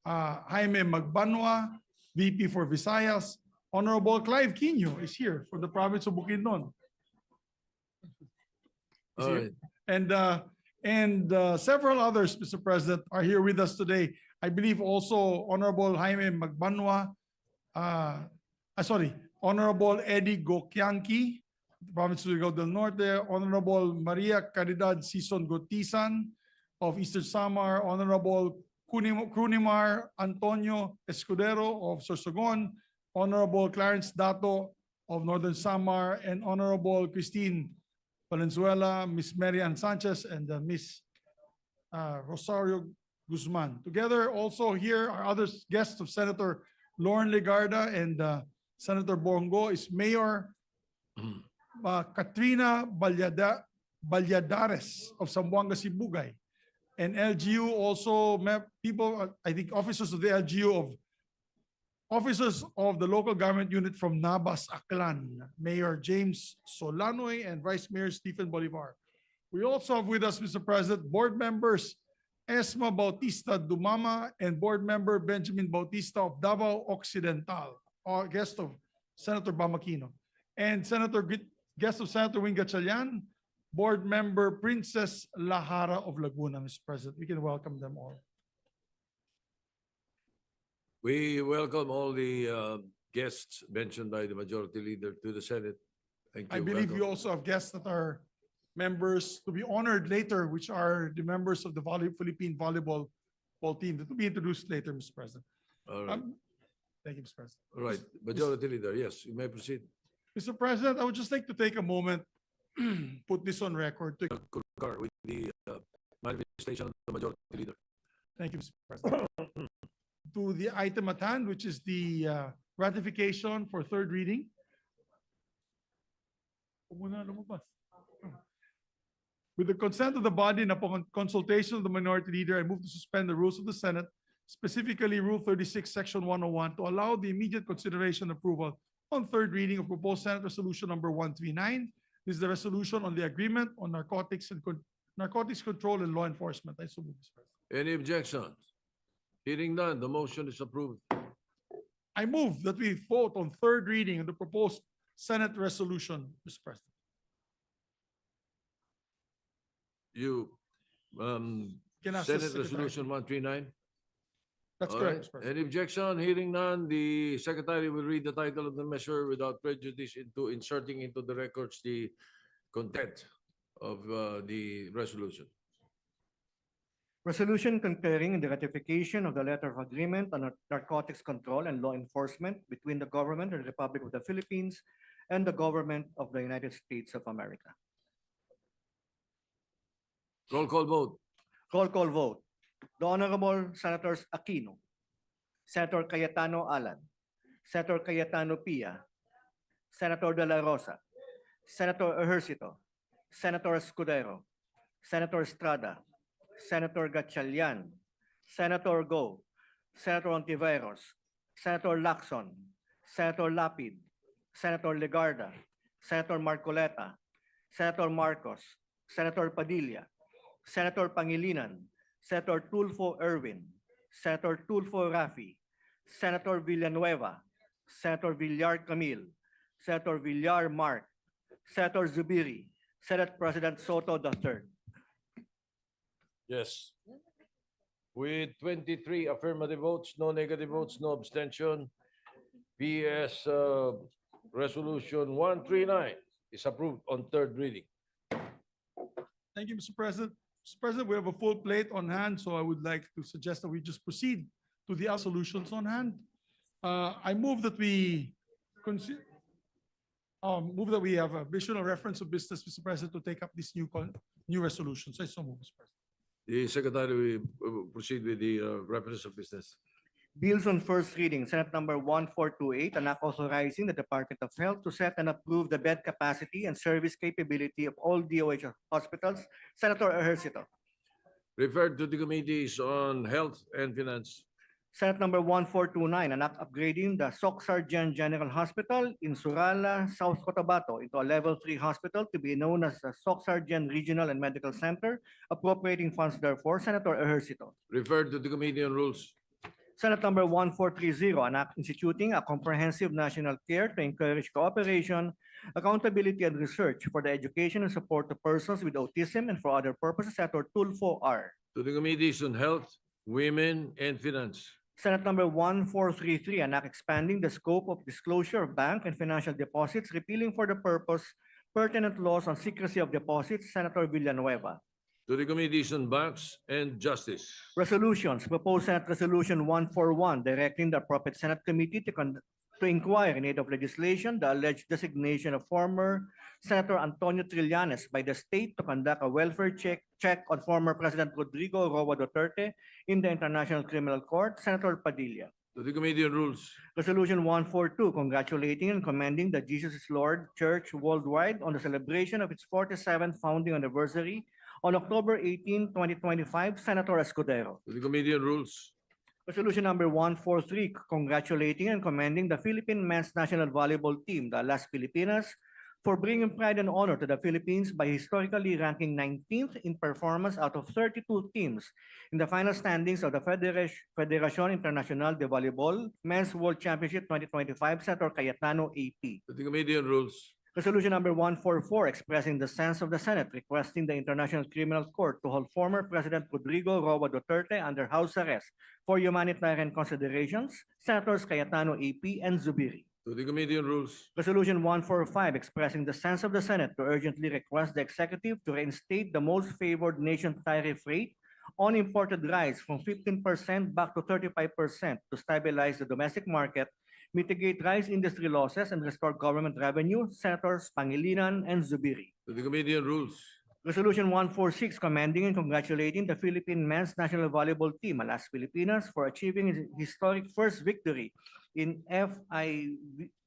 Jaime Magbanwa, VP for Visayas. Honorable Clive Quino is here for the province of Bukidnon. Is here. And several others, Mr. President, are here with us today. I believe also Honorable Jaime Magbanwa, Honorable Eddie Gokianki, province of Surigao del Norte, Honorable Maria Caridad Sison Gotisan of Eastern Samar, Honorable Crunimar Antonio Escudero of Sorsogon, Honorable Clarence Dato of Northern Samar, and Honorable Christine Valenzuela, Miss Mary Ann Sanchez, and Miss Rosario Guzman. Together also here are other guests of Senator Lauren Legarda and Senator Bongo is Mayor Katrina Balyadares of Zamboanga Sibugay. And LGU also people, I think officers of the LGU officers of the local government unit from Nabas Aklan, Mayor James Solanoy and Vice Mayor Stephen Bolivar. We also have with us, Mr. President, board members Esma Bautista Dumama and board member Benjamin Bautista of Davao Occidental, our guest of Senator Bamakino, and guest of Senator Wing Gatchalian, board member Princess Lahara of Laguna, Mr. President. We can welcome them all. We welcome all the guests mentioned by the Majority Leader to the Senate. Thank you. I believe we also have guests that are members to be honored later, which are the members of the Philippine volleyball team that will be introduced later, Mr. President. All right. Thank you, Mr. President. All right. Majority Leader, yes, you may proceed. Mr. President, I would just like to take a moment, put this on record. Concur with the manifestation of the Majority Leader. Thank you, Mr. President. To the item at hand, which is the ratification for third reading. With the consent of the body and upon consultation of the Minority Leader, I move to suspend the rules of the Senate, specifically Rule 36, Section 101, to allow the immediate consideration and approval on third reading of proposed Senate Resolution number 139. This is the resolution on the agreement on narcotics control and law enforcement. I so move, Mr. President. Any objections? Hearing none, the motion is approved. I move that we vote on third reading of the proposed Senate resolution, Mr. President. You, Can ask the Senate Secretary. Resolution 139? That's All correct, right. Mr. President. Any objection? Hearing none, the Secretary will read the title of the measure without prejudice into inserting into the records the content of the resolution. Resolution concurring in the ratification of the letter of agreement on narcotics control and law enforcement between the government of the Republic of the Philippines and the government of the United States of America. Roll call vote. Roll call vote. The Honorable Senators Aquino, Senator Cayetano Alan, Senator Cayetano Pia, Senator De La Rosa, Senator Ejercito, Senator Escudero, Senator Estrada, Senator Gatchalian, Senator Go, Senator Ontiveros, Senator Lacson, Senator Lapid, Senator Legarda, Senator Marcoleta, Senator Marcos, Senator Padilla, Senator Pangilinan, Senator Tulfo Erwin, Senator Tulfo Rafi, Senator Villanueva, Senator Villar Camille, Senator Villar Mark, Senator Zubiri, Senate President Soto III. Yes. With 23 affirmative votes, no negative votes, no abstention, PS Resolution 139 is approved on third reading. Thank you, Mr. President. Mr. President, we have a full plate on hand, so I would like to suggest that we just proceed to the solutions on hand. I move that we have a visual reference of business, Mr. President, to take up this new resolution. So I so move, Mr. President. The Secretary will proceed with the reference of business. Bills on first reading, Senate number 1428, an act authorizing the Department of Health to set and approve the bed capacity and service capability of all DOH hospitals. Senator Ejercito. Referred to the Committees on Health and Finance. Senate number 1429, an act upgrading the Soc Sargent General Hospital in Surala, South Cotabato into a level 3 hospital to be known as the Soc Sargent Regional and Medical Center, appropriating funds therefore. Senator Ejercito. Referred to the Committee on Rules. Senate Number 1430, an act instituting a comprehensive national care to encourage cooperation, accountability, and research for the education and support of persons with autism and for other purposes, Senator Tulfo R. To the Committees on Health, Women, and Finance. Senate Number 1433, an act expanding the scope of disclosure of bank and financial deposits, repealing for the purpose pertinent laws on secrecy of deposits, Senator Villanueva. To the Committees on Banks and Justice. Resolutions, proposed Senate Resolution 141, directing the appropriate Senate committee to inquire in aid of legislation the alleged designation of former Senator Antonio Trillanes by the state to conduct a welfare check on former President Rodrigo Roa Duterte in the International Criminal Court, Senator Padilla. To the Committee on Rules. Resolution 142, congratulating and commending the Jesus is Lord Church worldwide on the celebration of its 47th founding anniversary on October 18, 2025, Senator Escudero. To the Committee on Rules. Resolution number 143, congratulating and commending the Philippine men's national volleyball team, the Las Filipinas, for bringing pride and honor to the Philippines by historically ranking 19th in performance out of 32 teams in the final standings of the Federación Internacional de Voleibol Men's World Championship 2025, Senator Cayetano AP. To the Committee on Rules. Resolution number 144, expressing the sense of the Senate, requesting the International Criminal Court to hold former President Rodrigo Roa Duterte under house arrest for humanitarian considerations, Senators Cayetano AP and Zubiri. To the Committee on Rules. Resolution 145, expressing the sense of the Senate to urgently request the executive to reinstate the most favored nation tariff rate on imported rice from 15% back to 35% to stabilize the domestic market, mitigate rice industry losses, and restore government revenue, Senators Pangilinan and Zubiri. To the Committee on Rules. Resolution 146, commending and congratulating the Philippine men's national volleyball team, Las Filipinas, for achieving its historic first victory in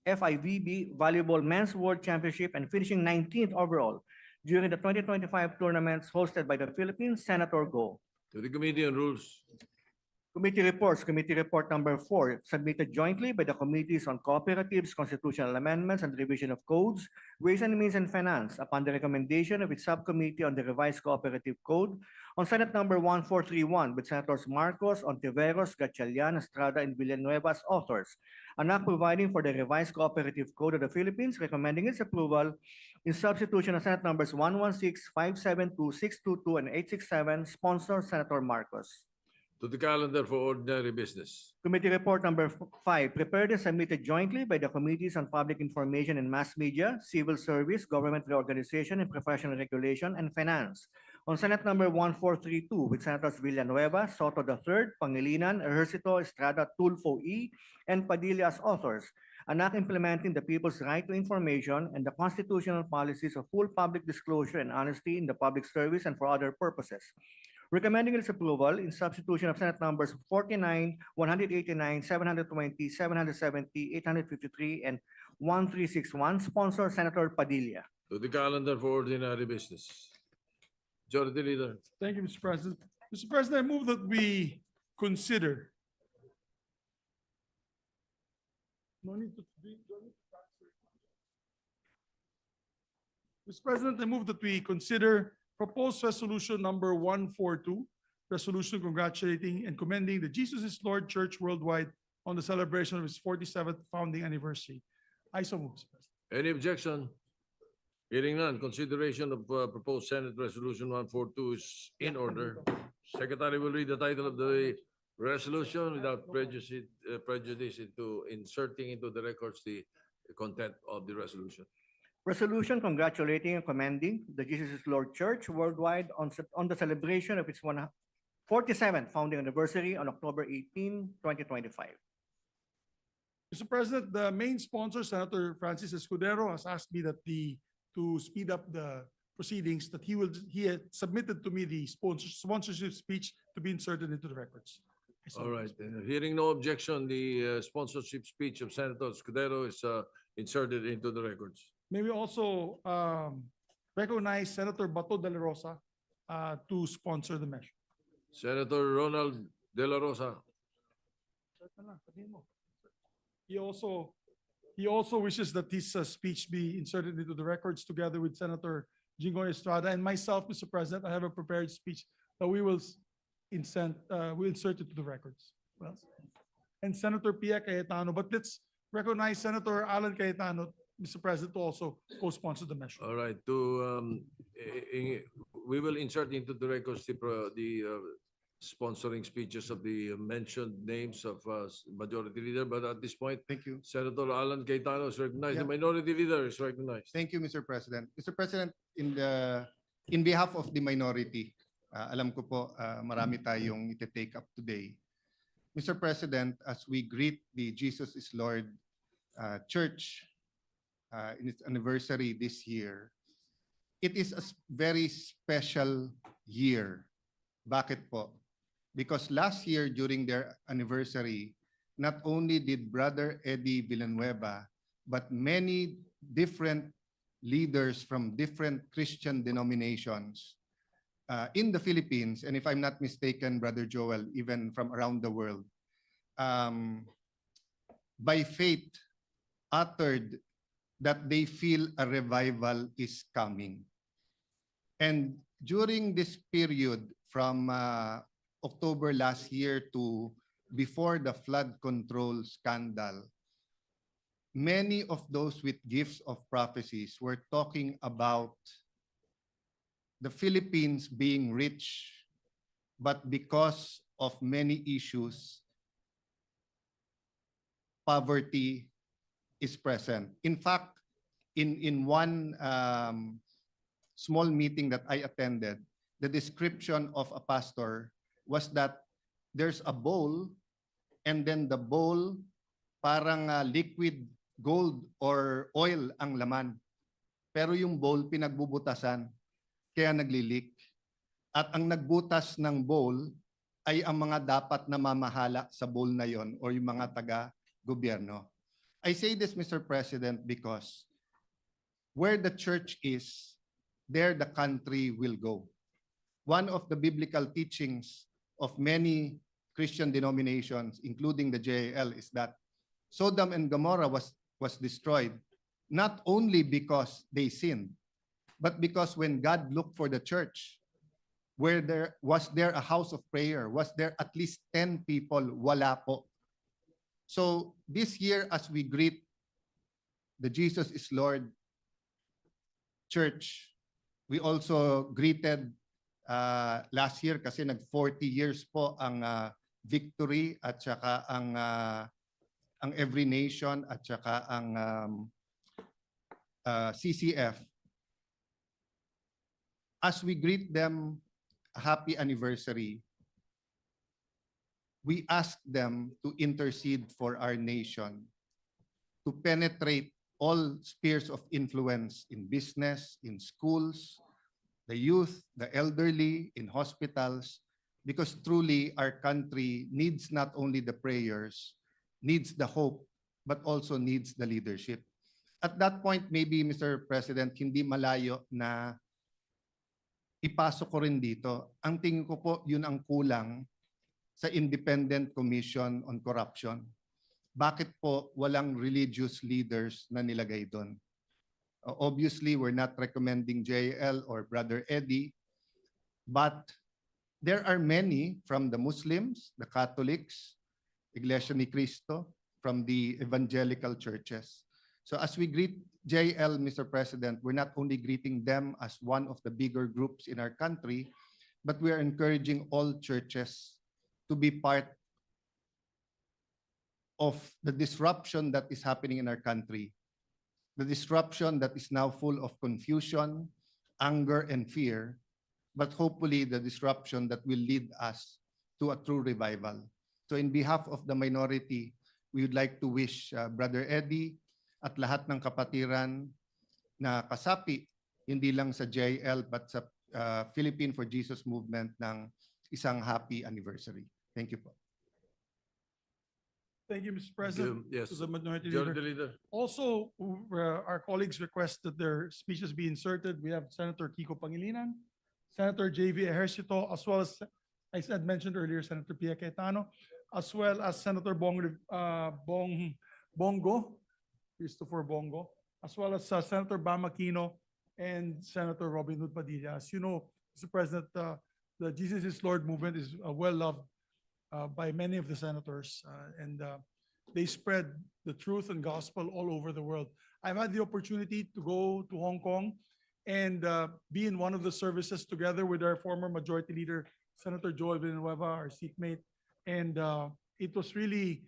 FIVB Volleyball Men's World Championship and finishing 19th overall during the 2025 tournaments hosted by the Philippines, Senator Go. To the Committee on Rules. Committee reports, Committee Report number 4, submitted jointly by the Committees on Cooperatives, Constitutional Amendments, and Revision of Codes, Ways and Means and Finance, upon the recommendation of its Subcommittee on the Revised Cooperative Code on Senate number 1431 with Senators Marcos, Ontiveros, Gatchalian, Estrada, and Villanueva as authors. An act providing for the Revised Cooperative Code of the Philippines, recommending its approval in substitution of Senate numbers 116, 572, 622, and 867, sponsor Senator Marcos. To the calendar for ordinary business. Committee Report number 5, prepared and submitted jointly by the Committees on Public Information and Mass Media, Civil Service, Government Reorganization and Professional Regulation, and Finance. On Senate number 1432 with Senators Villanueva, Soto III, Pangilinan, Ejercito, Estrada, Tulfo E, and Padilla as authors. An act implementing the people's right to information and the constitutional policies of full public disclosure and honesty in the public service and for other purposes. Recommending its approval in substitution of Senate numbers 49, 189, 720, 770, 853, and 1361, sponsor Senator Padilla. To the calendar for ordinary business. Majority Leader. Thank you, Mr. President. Mr. President, I move that we consider. No need to be- do I need to transfer? Mr. President, I move that we consider proposed resolution number 142, resolution congratulating and commending the Jesus is Lord Church worldwide on the celebration of its 47th founding anniversary. I so move, Mr. President. Any objection? Hearing none, consideration of proposed Senate Resolution 142 is in order. Secretary will read the title of the resolution without prejudice into inserting into the records the content of the resolution. Resolution congratulating and commending the Jesus is Lord Church worldwide on the celebration of its 47th founding anniversary on October 18, 2025. Mr. President, the main sponsor, Senator Francis Escudero, has asked me that to speed up the proceedings, that he had submitted to me the sponsorship speech to be inserted into the records. I so All move, right, Mr. President. hearing no objection, the sponsorship speech of Senator Escudero is inserted into the records. May we also recognize Senator Bato de la Rosa to sponsor the measure. Senator Ronald De La Rosa. He also wishes that his speech be inserted into the records together with Senator Jingoy Estrada and myself, Mr. President. I have a prepared speech that we will insert it to the records. Well, and Senator Pia Cayetano. But let's recognize Senator Alan Cayetano, Mr. President, to also co-sponsor the measure. All right, we will insert into the records the sponsoring speeches of the mentioned names of Majority Leader, but at this point, Thank you. Senator Alan Cayetano is recognized. The Yeah. Minority Leader is recognized. Thank you, Mr. President. Mr. President, in behalf of the minority, alam ko po marami tayong ite-take up today. Mr. President, as we greet the Jesus is Lord Church in its anniversary this year, it is a very special year. Bakit po? Because last year during their anniversary, not only did Brother Eddie Villanueva, but many different leaders from different Christian denominations in the Philippines, and if I'm not mistaken, Brother Joel, even from around the world, by faith uttered that they feel a revival is coming. And during this period from October last year to before the flood control scandal, many of those with gifts of prophecies were talking about the Philippines being rich, but because of many issues, poverty is present. In fact, in one small meeting that I attended, the description of a pastor was that there's a bowl, and then the bowl parang liquid gold or oil ang laman. Pero yung bowl pinagbubutasan, kaya nagli-leak. At ang nagbutas ng bowl ay ang mga dapat na mamahala sa bowl na yon or yung mga taga-gobyerno. I say this, Mr. President, because where the church is, there the country will go. One of the biblical teachings of many Christian denominations, including the JAL, is that Sodom and Gomorrah was destroyed not only because they sinned, but because when God looked for the church, where there was a house of prayer, was there at least 10 people? Wala po. So this year, as we greet the Jesus is Lord Church, we also greeted last year kasi nag 40 years po ang Victory at saka ang Every Nation at saka ang CCF. As we greet them a happy anniversary, we ask them to intercede for our nation, to penetrate all spheres of influence in business, in schools, the youth, the elderly, in hospitals, because truly our country needs not only the prayers, needs the hope, but also needs the leadership. At that point, maybe, Mr. President, hindi malayo na ipasok ko rin dito. Ang tingin ko po, yun ang kulang sa Independent Commission on Corruption. Bakit po walang religious leaders na nilagay doon? Obviously, we're not recommending JL or Brother Eddie, but there are many from the Muslims, the Catholics, Iglesia ni Cristo, from the evangelical churches. So as we greet JL, Mr. President, we're not only greeting them as one of the bigger groups in our country, but we are encouraging all churches to be part of the disruption that is happening in our country. The disruption that is now full of confusion, anger, and fear, but hopefully the disruption that will lead us to a true revival. So in behalf of the minority, we would like to wish Brother Eddie at lahat ng kapatiran na kasapi, hindi lang sa JL but sa Philippine for Jesus movement ng isang happy anniversary. Thank you po. Thank you, Mr. President. Yes. To the Minority Leader. Majority Leader. Also, our colleagues request that their speeches be inserted. We have Senator Kiko Pangilinan, Senator JV Ejercito, as well as, I said, mentioned earlier, Senator Pia Cayetano, as well as Senator Bongo, Christopher Bongo, as well as Senator Bam Aquino and Senator Robin Hood Padilla. As you know, Mr. President, the Jesus is Lord movement is a well-loved by many of the senators, and they spread the truth and gospel all over the world. I've had the opportunity to go to Hong Kong and be in one of the services together with our former Majority Leader, Senator Joel Villanueva, our seatmate, and it was really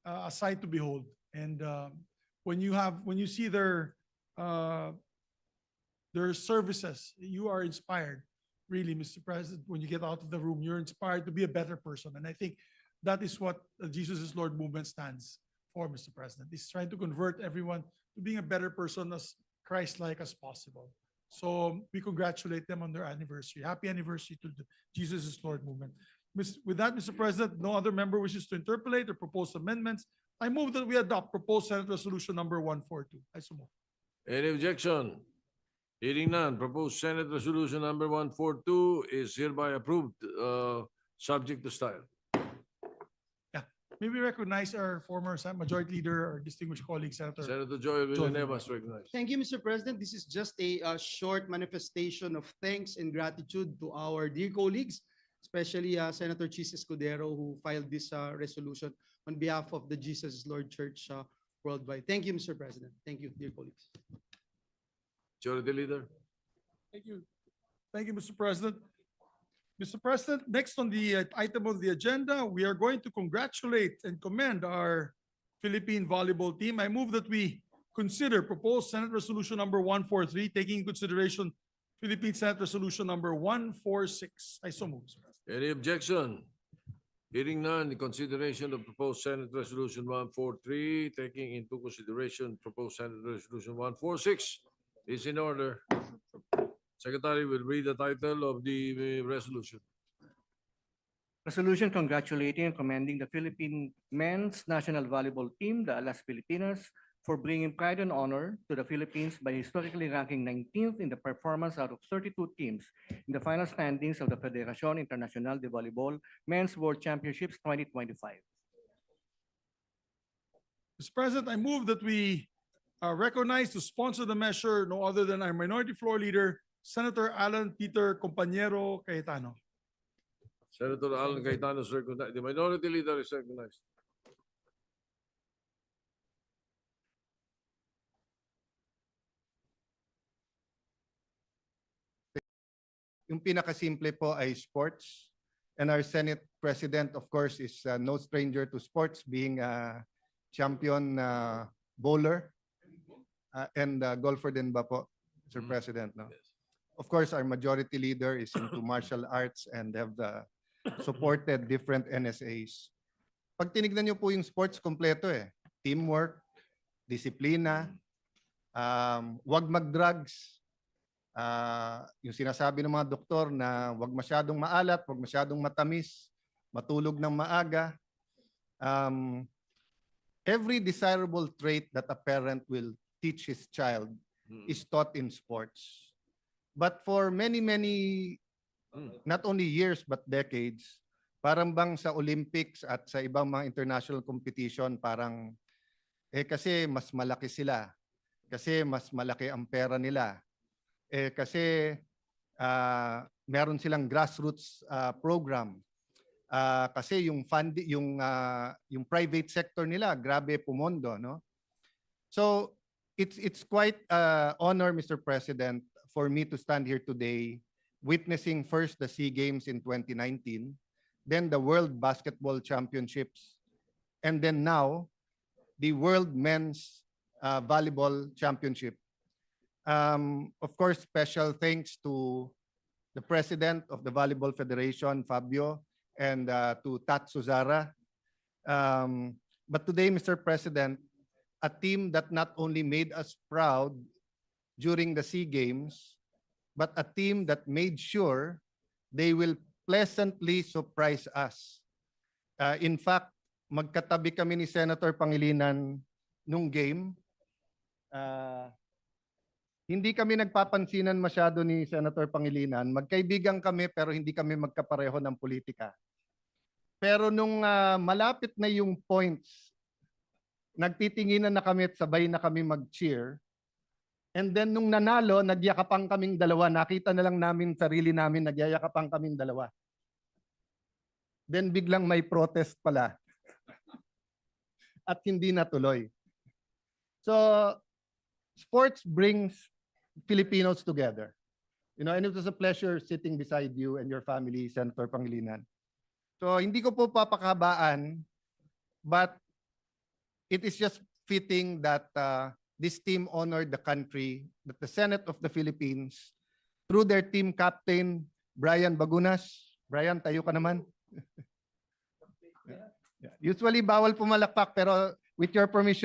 a sight to behold. And when you see their services, you are inspired. Really, Mr. President, when you get out of the room, you're inspired to be a better person. And I think that is what the Jesus is Lord movement stands for, Mr. President. It's trying to convert everyone to being a better person, as Christ-like as possible. So we congratulate them on their anniversary. Happy anniversary to the Jesus is Lord movement. With that, Mr. President, no other member wishes to interpolate or propose amendments. I move that we adopt proposed Senate Resolution number 142. I so move. Any objection? Hearing none, proposed Senate Resolution number 142 is hereby approved, subject to style. May we recognize our former Majority Leader, our distinguished colleague, Senator. Senator Joel Villanueva is recognized. Thank you, Mr. President. This is just a short manifestation of thanks and gratitude to our dear colleagues, especially Senator Chis Escudero, who filed this resolution on behalf of the Jesus is Lord Church worldwide. Thank you, Mr. President. Thank you, dear colleagues. Majority Leader. Thank you. Thank you, Mr. President. Mr. President, next on the item of the agenda, we are going to congratulate and commend our Philippine volleyball team. I move that we consider proposed Senate Resolution number 143, taking into consideration Philippine Senate Resolution number 146. I so move, Mr. President. Any objection? Hearing none, the consideration of proposed Senate Resolution 143, taking into consideration proposed Senate Resolution 146 is in order. Secretary will read the title of the resolution. Resolution congratulating and commending the Philippine men's national volleyball team, the Alas Pilipinas, for bringing pride and honor to the Philippines by historically ranking 19th in the performance out of 32 teams in the final standings of the Federación Internacional de Voleibol Men's World Championships 2025. Mr. President, I move that we recognize to sponsor the measure no other than our Minority Floor Leader, Senator Alan Peter Compañero Cayetano. Senator Alan Cayetano is recognized. The Minority Leader is recognized. Yung pinakasimple po ay sports. And our Senate President, of course, is no stranger to sports, being a champion bowler and golfer din ba po, Mr. President? No? Of course, our Majority Leader is into martial arts and have supported different NSAs. Pag tinignan niyo po yung sports, kompleto eh. Teamwork, disiplina, wag mag-drugs, yung sinasabi ng mga doktor na wag masyadong maalat, wag masyadong matamis, matulog ng maaga. Every desirable trait that a parent will teach his child is taught in sports. But for many, not only years but decades, parang bang sa Olympics at sa ibang mga international competition, parang kasi mas malaki sila, kasi mas malaki ang pera nila, kasi meron silang grassroots program, kasi yung yung private sector nila grabe pumondo, no? So it's quite honor, Mr. President, for me to stand here today witnessing first the SEA Games in 2019, then the World Basketball Championships, and then now the World Men's Volleyball Championship. Of course, special thanks to the President of the Volleyball Federation, Fabio, and to Tat Suzara. But today, Mr. President, a team that not only made us proud during the SEA Games, but a team that made sure they will pleasantly surprise us. In fact, magkatabi kami ni Senator Pangilinan nung game. Hindi kami nagpapansinan masyado ni Senator Pangilinan. Magkaibigan kami pero hindi kami magkapareho ng politika. Pero nung malapit na yung points, nagtitinginan na kami at sabay na kami mag-cheer. And then nung nanalo, nagyakapang kaming dalawa. Nakita na lang namin sarili namin, nagyayakapang kaming dalawa. Then biglang may protest pala. At hindi natuloy. So, sports brings Filipinos together. You know, and it was a pleasure sitting beside you and your family, Senator Pangilinan. So, hindi ko po papakabaan, but it is just fitting that this team honored the country, that the Senate of the Philippines, through their team captain, Brian Bagunas. Brian, tayo ka naman. Usually, bawal pumalakpak, pero with your permission,